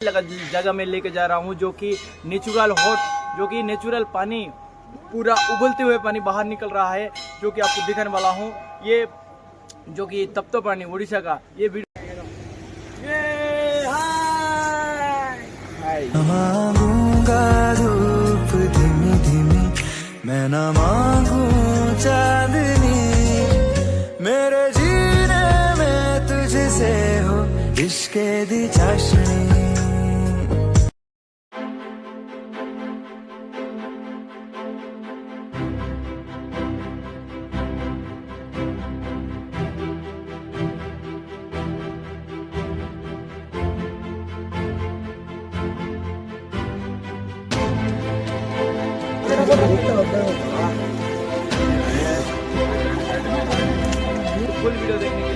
जगह में लेके जा रहा हूँ जो कि नेचुरल पानी, पूरा उबलते हुए पानी बाहर निकल रहा है, जो कि आपको दिखाने वाला हूँ। ये जो कि तप्त पानी उड़ीसा का ये वीडियो। मांगूंगा धूप धीमी धीमी, मैं न मांगू चांदनी, मेरे जीने में तुझसे हो इश्क़ दी चाशनी। फुल वीडियो देखने